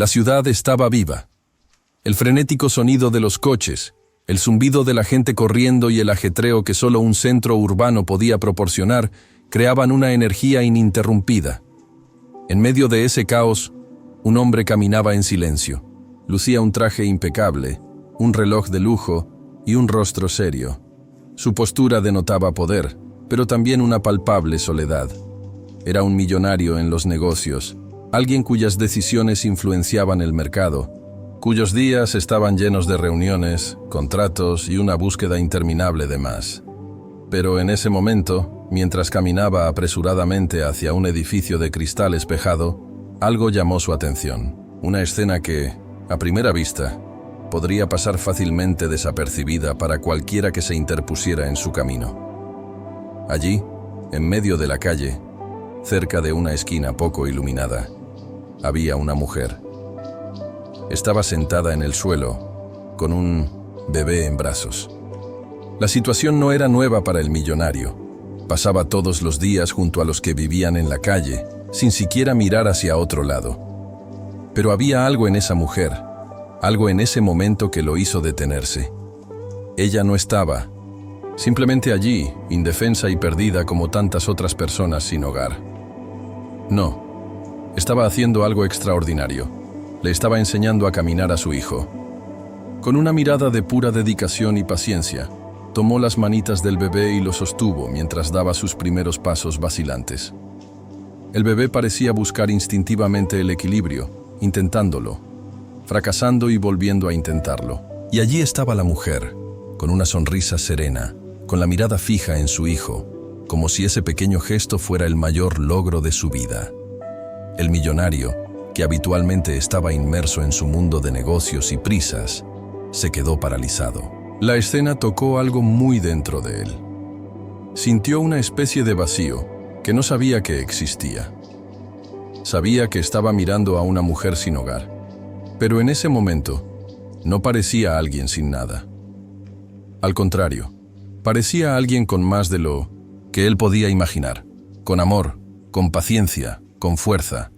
La ciudad estaba viva. El frenético sonido de los coches, el zumbido de la gente corriendo y el ajetreo que solo un centro urbano podía proporcionar creaban una energía ininterrumpida. En medio de ese caos, un hombre caminaba en silencio. Lucía un traje impecable, un reloj de lujo y un rostro serio. Su postura denotaba poder, pero también una palpable soledad. Era un millonario en los negocios, alguien cuyas decisiones influenciaban el mercado, cuyos días estaban llenos de reuniones, contratos y una búsqueda interminable de más. Pero en ese momento, mientras caminaba apresuradamente hacia un edificio de cristal espejado, algo llamó su atención. Una escena que, a primera vista, podría pasar fácilmente desapercibida para cualquiera que se interpusiera en su camino. Allí, en medio de la calle, cerca de una esquina poco iluminada, había una mujer. Estaba sentada en el suelo, con un bebé en brazos. La situación no era nueva para el millonario. Pasaba todos los días junto a los que vivían en la calle, sin siquiera mirar hacia otro lado. Pero había algo en esa mujer, algo en ese momento que lo hizo detenerse. Ella no estaba simplemente allí, indefensa y perdida como tantas otras personas sin hogar. No, estaba haciendo algo extraordinario. Le estaba enseñando a caminar a su hijo. Con una mirada de pura dedicación y paciencia, tomó las manitas del bebé y lo sostuvo mientras daba sus primeros pasos vacilantes. El bebé parecía buscar instintivamente el equilibrio, intentándolo, fracasando y volviendo a intentarlo. Y allí estaba la mujer, con una sonrisa serena, con la mirada fija en su hijo, como si ese pequeño gesto fuera el mayor logro de su vida. El millonario, que habitualmente estaba inmerso en su mundo de negocios y prisas, se quedó paralizado. La escena tocó algo muy dentro de él. Sintió una especie de vacío que no sabía que existía. Sabía que estaba mirando a una mujer sin hogar, pero en ese momento no parecía alguien sin nada. Al contrario, parecía alguien con más de lo que él podía imaginar, con amor, con paciencia, con fuerza.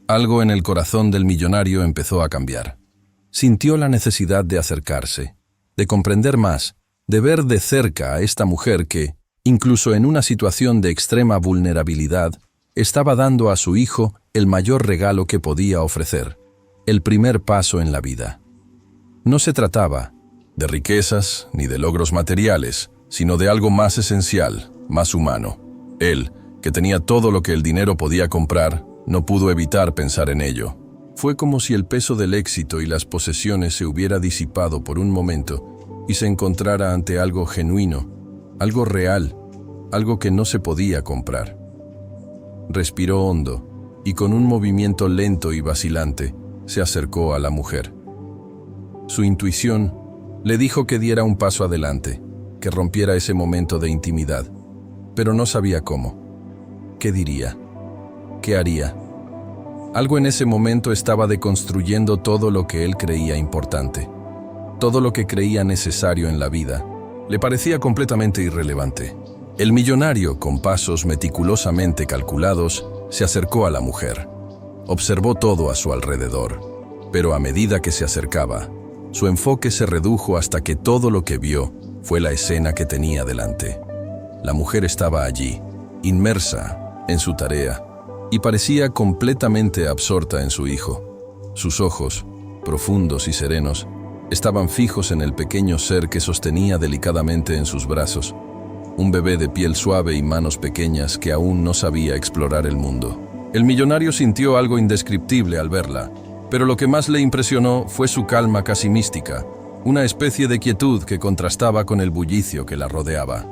Algo en el corazón del millonario empezó a cambiar. Sintió la necesidad de acercarse, de comprender más, de ver de cerca a esta mujer que, incluso en una situación de extrema vulnerabilidad, estaba dando a su hijo el mayor regalo que podía ofrecer, el primer paso en la vida. No se trataba de riquezas ni de logros materiales, sino de algo más esencial, más humano. Él, que tenía todo lo que el dinero podía comprar, no pudo evitar pensar en ello. Fue como si el peso del éxito y las posesiones se hubiera disipado por un momento y se encontrara ante algo genuino, algo real, algo que no se podía comprar. Respiró hondo y con un movimiento lento y vacilante se acercó a la mujer. Su intuición le dijo que diera un paso adelante, que rompiera ese momento de intimidad, pero no sabía cómo. ¿Qué diría? ¿Qué haría? Algo en ese momento estaba deconstruyendo todo lo que él creía importante. Todo lo que creía necesario en la vida le parecía completamente irrelevante. El millonario, con pasos meticulosamente calculados, se acercó a la mujer. Observó todo a su alrededor, pero a medida que se acercaba, su enfoque se redujo hasta que todo lo que vio fue la escena que tenía delante. La mujer estaba allí, inmersa en su tarea, y parecía completamente absorta en su hijo. Sus ojos, profundos y serenos, estaban fijos en el pequeño ser que sostenía delicadamente en sus brazos, un bebé de piel suave y manos pequeñas que aún no sabía explorar el mundo. El millonario sintió algo indescriptible al verla, pero lo que más le impresionó fue su calma casi mística, una especie de quietud que contrastaba con el bullicio que la rodeaba.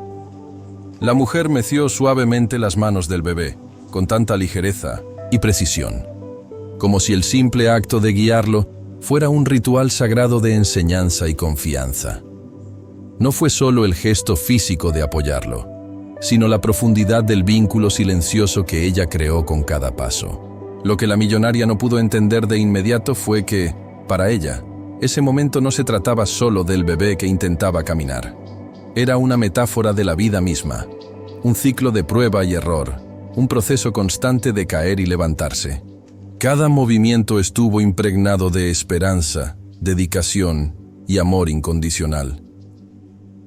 La mujer meció suavemente las manos del bebé, con tanta ligereza y precisión, como si el simple acto de guiarlo fuera un ritual sagrado de enseñanza y confianza. No fue solo el gesto físico de apoyarlo, sino la profundidad del vínculo silencioso que ella creó con cada paso. Lo que la millonaria no pudo entender de inmediato fue que, para ella, ese momento no se trataba solo del bebé que intentaba caminar. Era una metáfora de la vida misma, un ciclo de prueba y error, un proceso constante de caer y levantarse. Cada movimiento estuvo impregnado de esperanza, dedicación y amor incondicional.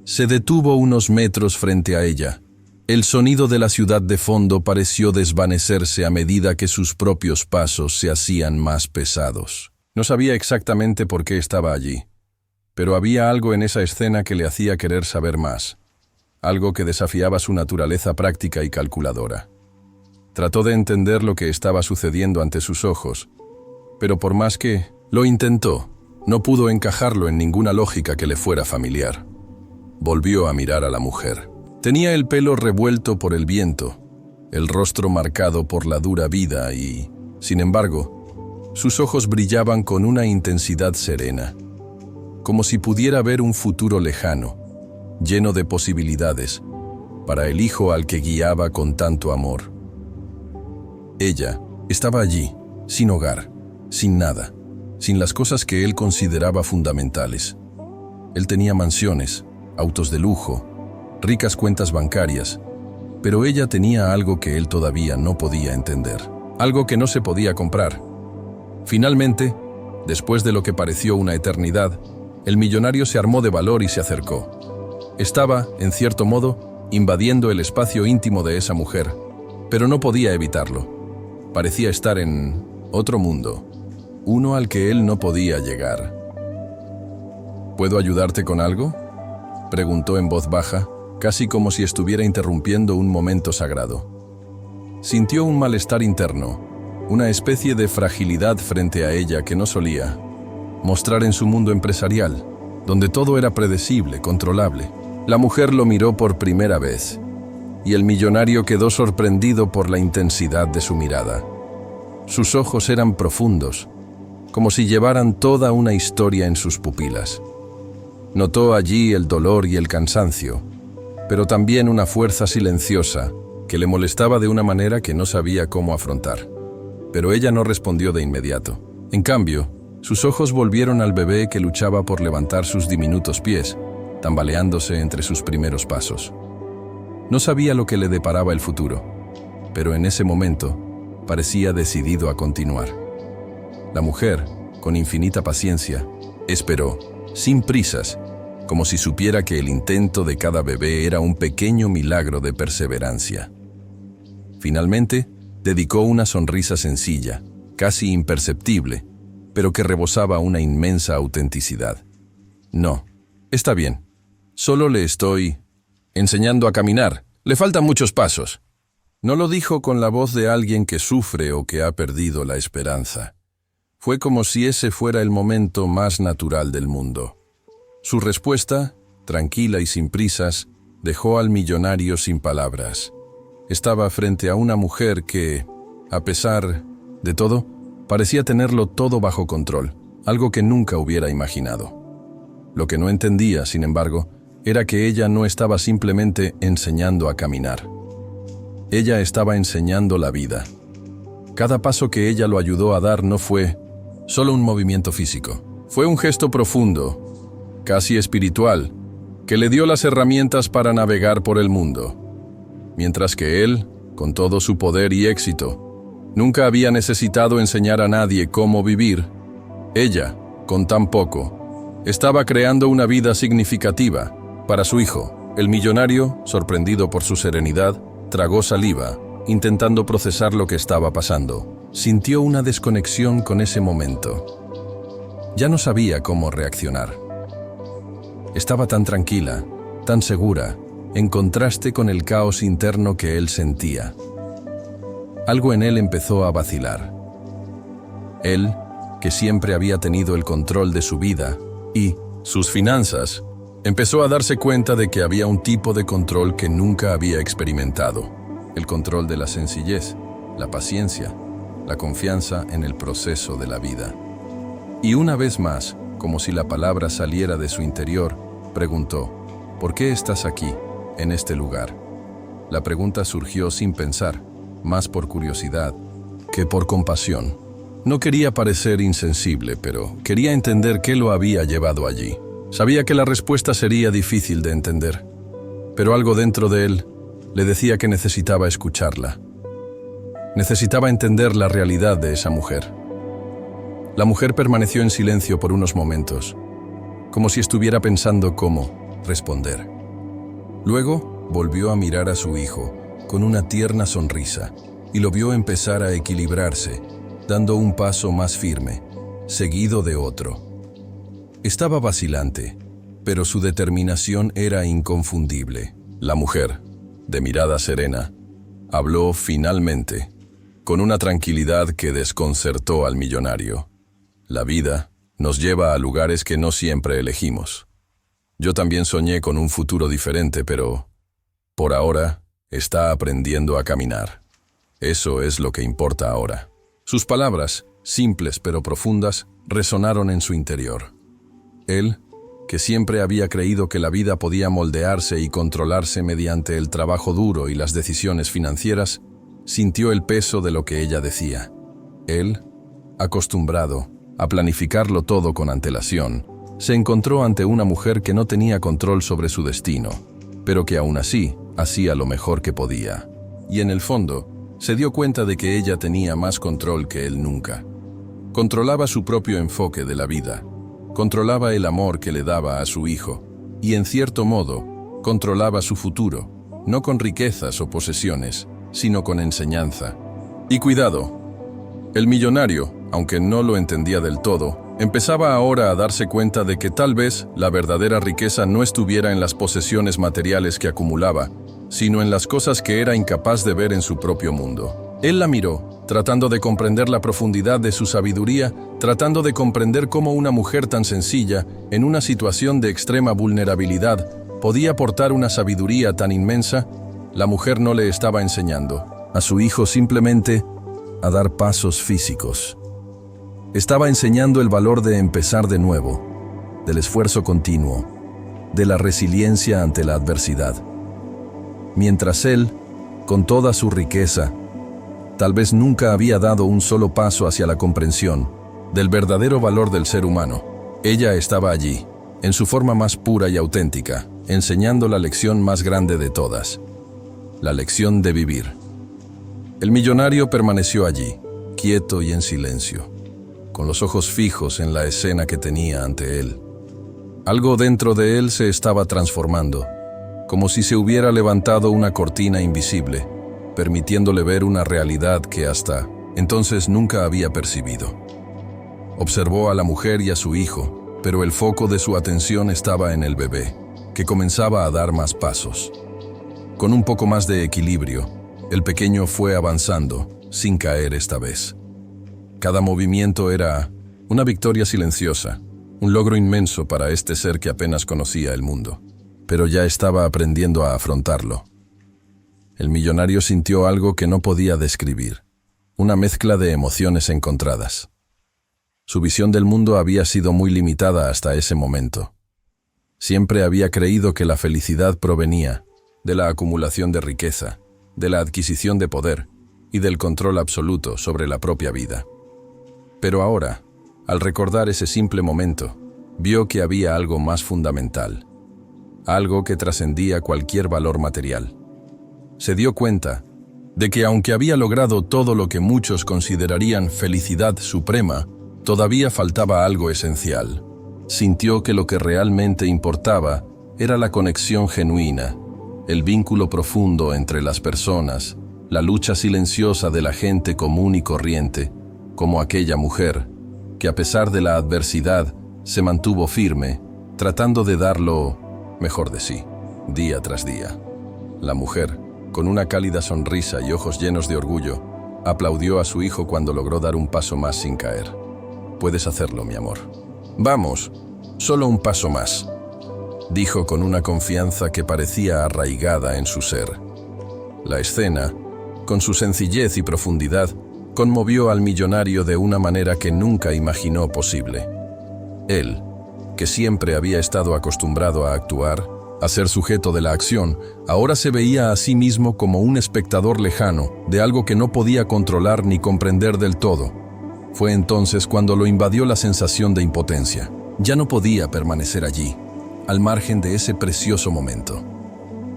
Se detuvo unos metros frente a ella. El sonido de la ciudad de fondo pareció desvanecerse a medida que sus propios pasos se hacían más pesados. No sabía exactamente por qué estaba allí, pero había algo en esa escena que le hacía querer saber más, algo que desafiaba su naturaleza práctica y calculadora. Trató de entender lo que estaba sucediendo ante sus ojos, pero por más que lo intentó, no pudo encajarlo en ninguna lógica que le fuera familiar. Volvió a mirar a la mujer. Tenía el pelo revuelto por el viento, el rostro marcado por la dura vida y, sin embargo, sus ojos brillaban con una intensidad serena, como si pudiera ver un futuro lejano, lleno de posibilidades, para el hijo al que guiaba con tanto amor. Ella estaba allí, sin hogar, sin nada, sin las cosas que él consideraba fundamentales. Él tenía mansiones, autos de lujo, ricas cuentas bancarias, pero ella tenía algo que él todavía no podía entender, algo que no se podía comprar. Finalmente, después de lo que pareció una eternidad, el millonario se armó de valor y se acercó. Estaba, en cierto modo, invadiendo el espacio íntimo de esa mujer, pero no podía evitarlo. Parecía estar en otro mundo, uno al que él no podía llegar. ¿Puedo ayudarte con algo?, preguntó en voz baja, casi como si estuviera interrumpiendo un momento sagrado. Sintió un malestar interno, una especie de fragilidad frente a ella que no solía mostrar en su mundo empresarial, donde todo era predecible, controlable. La mujer lo miró por primera vez, y el millonario quedó sorprendido por la intensidad de su mirada. Sus ojos eran profundos, como si llevaran toda una historia en sus pupilas. Notó allí el dolor y el cansancio, pero también una fuerza silenciosa que le molestaba de una manera que no sabía cómo afrontar. Pero ella no respondió de inmediato. En cambio, sus ojos volvieron al bebé que luchaba por levantar sus diminutos pies, tambaleándose entre sus primeros pasos. No sabía lo que le deparaba el futuro, pero en ese momento parecía decidido a continuar. La mujer, con infinita paciencia, esperó, sin prisas, como si supiera que el intento de cada bebé era un pequeño milagro de perseverancia. Finalmente, dedicó una sonrisa sencilla, casi imperceptible, pero que rebosaba una inmensa autenticidad. No, está bien. Solo le estoy enseñando a caminar. Le faltan muchos pasos. No lo dijo con la voz de alguien que sufre o que ha perdido la esperanza. Fue como si ese fuera el momento más natural del mundo. Su respuesta, tranquila y sin prisas, dejó al millonario sin palabras. Estaba frente a una mujer que, a pesar de todo, parecía tenerlo todo bajo control, algo que nunca hubiera imaginado. Lo que no entendía, sin embargo, era que ella no estaba simplemente enseñando a caminar. Ella estaba enseñando la vida. Cada paso que ella lo ayudó a dar no fue solo un movimiento físico. Fue un gesto profundo, casi espiritual, que le dio las herramientas para navegar por el mundo. Mientras que él, con todo su poder y éxito, nunca había necesitado enseñar a nadie cómo vivir, ella, con tan poco, estaba creando una vida significativa para su hijo. El millonario, sorprendido por su serenidad, tragó saliva, intentando procesar lo que estaba pasando. Sintió una desconexión con ese momento. Ya no sabía cómo reaccionar. Estaba tan tranquila, tan segura, en contraste con el caos interno que él sentía. Algo en él empezó a vacilar. Él, que siempre había tenido el control de su vida y sus finanzas, empezó a darse cuenta de que había un tipo de control que nunca había experimentado: el control de la sencillez, la paciencia, la confianza en el proceso de la vida. Y una vez más, como si la palabra saliera de su interior, preguntó: ¿por qué estás aquí, en este lugar? La pregunta surgió sin pensar, más por curiosidad que por compasión. No quería parecer insensible, pero quería entender qué lo había llevado allí. Sabía que la respuesta sería difícil de entender, pero algo dentro de él le decía que necesitaba escucharla. Necesitaba entender la realidad de esa mujer. La mujer permaneció en silencio por unos momentos, como si estuviera pensando cómo responder. Luego volvió a mirar a su hijo con una tierna sonrisa y lo vio empezar a equilibrarse, dando un paso más firme, seguido de otro. Estaba vacilante, pero su determinación era inconfundible. La mujer, de mirada serena, habló finalmente, con una tranquilidad que desconcertó al millonario. La vida nos lleva a lugares que no siempre elegimos. Yo también soñé con un futuro diferente, pero por ahora está aprendiendo a caminar. Eso es lo que importa ahora. Sus palabras, simples pero profundas, resonaron en su interior. Él, que siempre había creído que la vida podía moldearse y controlarse mediante el trabajo duro y las decisiones financieras, sintió el peso de lo que ella decía. Él, acostumbrado a planificarlo todo con antelación, se encontró ante una mujer que no tenía control sobre su destino, pero que aún así hacía lo mejor que podía. Y en el fondo, se dio cuenta de que ella tenía más control que él nunca. Controlaba su propio enfoque de la vida, controlaba el amor que le daba a su hijo, y en cierto modo, controlaba su futuro, no con riquezas o posesiones, sino con enseñanza. Y cuidado, el millonario, aunque no lo entendía del todo, empezaba ahora a darse cuenta de que tal vez la verdadera riqueza no estuviera en las posesiones materiales que acumulaba, sino en las cosas que era incapaz de ver en su propio mundo. Él la miró, tratando de comprender la profundidad de su sabiduría, tratando de comprender cómo una mujer tan sencilla, en una situación de extrema vulnerabilidad, podía aportar una sabiduría tan inmensa. La mujer no le estaba enseñando a su hijo simplemente a dar pasos físicos. Estaba enseñando el valor de empezar de nuevo, del esfuerzo continuo, de la resiliencia ante la adversidad. Mientras él, con toda su riqueza, tal vez nunca había dado un solo paso hacia la comprensión del verdadero valor del ser humano, ella estaba allí, en su forma más pura y auténtica, enseñando la lección más grande de todas, la lección de vivir. El millonario permaneció allí, quieto y en silencio, con los ojos fijos en la escena que tenía ante él. Algo dentro de él se estaba transformando, como si se hubiera levantado una cortina invisible, permitiéndole ver una realidad que hasta entonces nunca había percibido. Observó a la mujer y a su hijo, pero el foco de su atención estaba en el bebé, que comenzaba a dar más pasos. Con un poco más de equilibrio, el pequeño fue avanzando, sin caer esta vez. Cada movimiento era una victoria silenciosa, un logro inmenso para este ser que apenas conocía el mundo, pero ya estaba aprendiendo a afrontarlo. El millonario sintió algo que no podía describir, una mezcla de emociones encontradas. Su visión del mundo había sido muy limitada hasta ese momento. Siempre había creído que la felicidad provenía de la acumulación de riqueza, de la adquisición de poder y del control absoluto sobre la propia vida. Pero ahora, al recordar ese simple momento, vio que había algo más fundamental, algo que trascendía cualquier valor material. Se dio cuenta de que aunque había logrado todo lo que muchos considerarían felicidad suprema, todavía faltaba algo esencial. Sintió que lo que realmente importaba era la conexión genuina, el vínculo profundo entre las personas, la lucha silenciosa de la gente común y corriente, como aquella mujer, que a pesar de la adversidad se mantuvo firme, tratando de dar lo mejor de sí, día tras día. La mujer, con una cálida sonrisa y ojos llenos de orgullo, aplaudió a su hijo cuando logró dar un paso más sin caer. «Puedes hacerlo, mi amor. Vamos, solo un paso más», dijo con una confianza que parecía arraigada en su ser. La escena, con su sencillez y profundidad, conmovió al millonario de una manera que nunca imaginó posible. Él, que siempre había estado acostumbrado a actuar, a ser sujeto de la acción, ahora se veía a sí mismo como un espectador lejano de algo que no podía controlar ni comprender del todo. Fue entonces cuando lo invadió la sensación de impotencia. Ya no podía permanecer allí, al margen de ese precioso momento.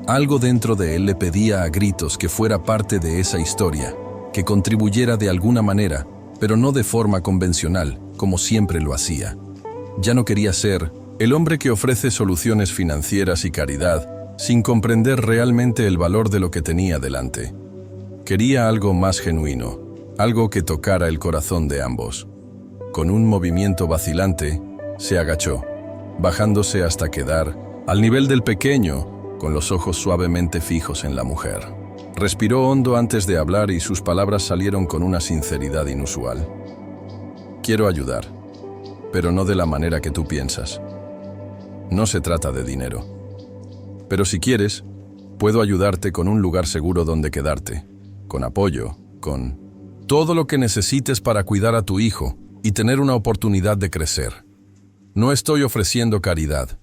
Algo dentro de él le pedía a gritos que fuera parte de esa historia, que contribuyera de alguna manera, pero no de forma convencional, como siempre lo hacía. Ya no quería ser el hombre que ofrece soluciones financieras y caridad sin comprender realmente el valor de lo que tenía delante. Quería algo más genuino, algo que tocara el corazón de ambos. Con un movimiento vacilante, se agachó, bajándose hasta quedar al nivel del pequeño, con los ojos suavemente fijos en la mujer. Respiró hondo antes de hablar y sus palabras salieron con una sinceridad inusual. Quiero ayudar, pero no de la manera que tú piensas. No se trata de dinero. Pero si quieres, puedo ayudarte con un lugar seguro donde quedarte, con apoyo, con todo lo que necesites para cuidar a tu hijo y tener una oportunidad de crecer. No estoy ofreciendo caridad.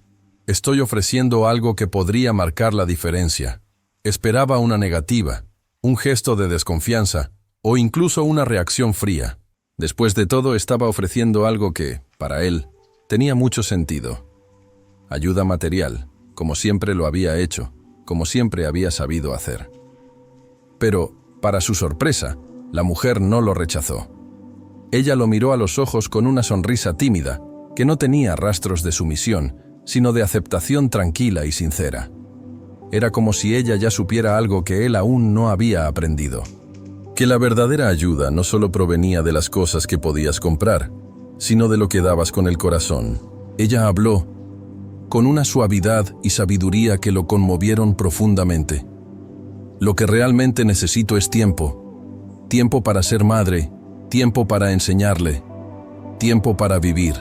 Estoy ofreciendo algo que podría marcar la diferencia. Esperaba una negativa, un gesto de desconfianza o incluso una reacción fría. Después de todo, estaba ofreciendo algo que, para él, tenía mucho sentido. Ayuda material, como siempre lo había hecho, como siempre había sabido hacer. Pero, para su sorpresa, la mujer no lo rechazó. Ella lo miró a los ojos con una sonrisa tímida, que no tenía rastros de sumisión, sino de aceptación tranquila y sincera. Era como si ella ya supiera algo que él aún no había aprendido. Que la verdadera ayuda no solo provenía de las cosas que podías comprar, sino de lo que dabas con el corazón. Ella habló con una suavidad y sabiduría que lo conmovieron profundamente. Lo que realmente necesito es tiempo. Tiempo para ser madre, tiempo para enseñarle, tiempo para vivir.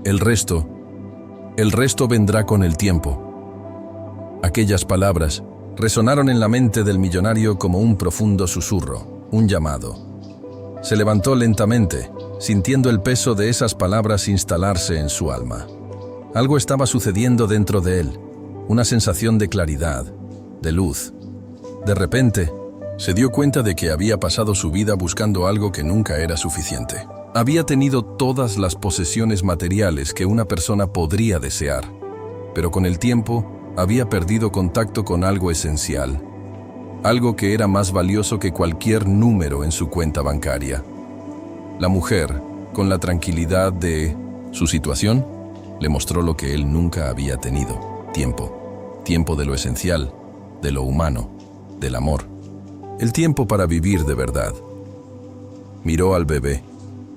El resto vendrá con el tiempo. Aquellas palabras resonaron en la mente del millonario como un profundo susurro, un llamado. Se levantó lentamente, sintiendo el peso de esas palabras instalarse en su alma. Algo estaba sucediendo dentro de él, una sensación de claridad, de luz. De repente, se dio cuenta de que había pasado su vida buscando algo que nunca era suficiente. Había tenido todas las posesiones materiales que una persona podría desear, pero con el tiempo había perdido contacto con algo esencial, algo que era más valioso que cualquier número en su cuenta bancaria. La mujer, con la tranquilidad de su situación, le mostró lo que él nunca había tenido: tiempo. Tiempo de lo esencial, de lo humano, del amor. El tiempo para vivir de verdad. Miró al bebé,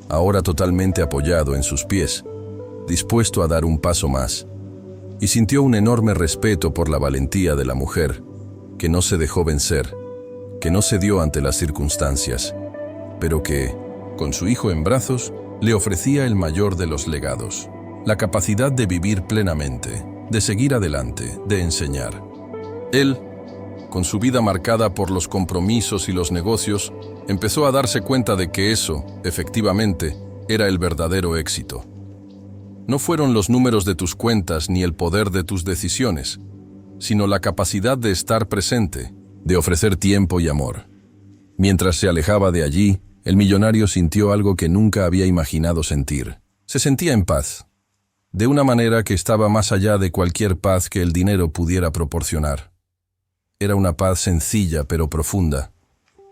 ahora totalmente apoyado en sus pies, dispuesto a dar un paso más, y sintió un enorme respeto por la valentía de la mujer, que no se dejó vencer, que no cedió ante las circunstancias, pero que, con su hijo en brazos, le ofrecía el mayor de los legados: la capacidad de vivir plenamente, de seguir adelante, de enseñar. Él, con su vida marcada por los compromisos y los negocios, empezó a darse cuenta de que eso, efectivamente, era el verdadero éxito. No fueron los números de tus cuentas ni el poder de tus decisiones, sino la capacidad de estar presente, de ofrecer tiempo y amor. Mientras se alejaba de allí, el millonario sintió algo que nunca había imaginado sentir. Se sentía en paz, de una manera que estaba más allá de cualquier paz que el dinero pudiera proporcionar. Era una paz sencilla pero profunda,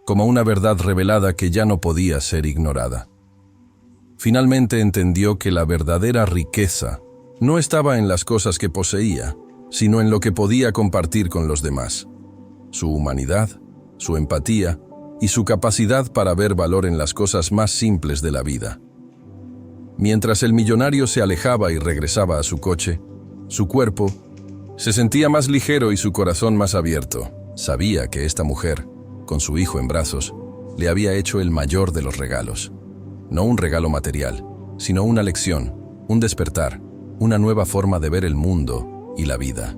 como una verdad revelada que ya no podía ser ignorada. Finalmente entendió que la verdadera riqueza no estaba en las cosas que poseía, sino en lo que podía compartir con los demás. Su humanidad, su empatía y su capacidad para ver valor en las cosas más simples de la vida. Mientras el millonario se alejaba y regresaba a su coche, su cuerpo se sentía más ligero y su corazón más abierto. Sabía que esta mujer, con su hijo en brazos, le había hecho el mayor de los regalos. No un regalo material, sino una lección, un despertar, una nueva forma de ver el mundo y la vida.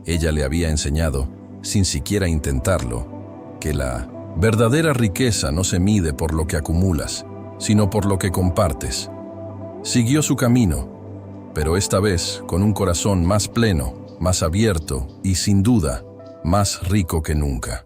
Ella le había enseñado, sin siquiera intentarlo, que la verdadera riqueza no se mide por lo que acumulas, sino por lo que compartes. Siguió su camino, pero esta vez con un corazón más pleno, más abierto y, sin duda, más rico que nunca.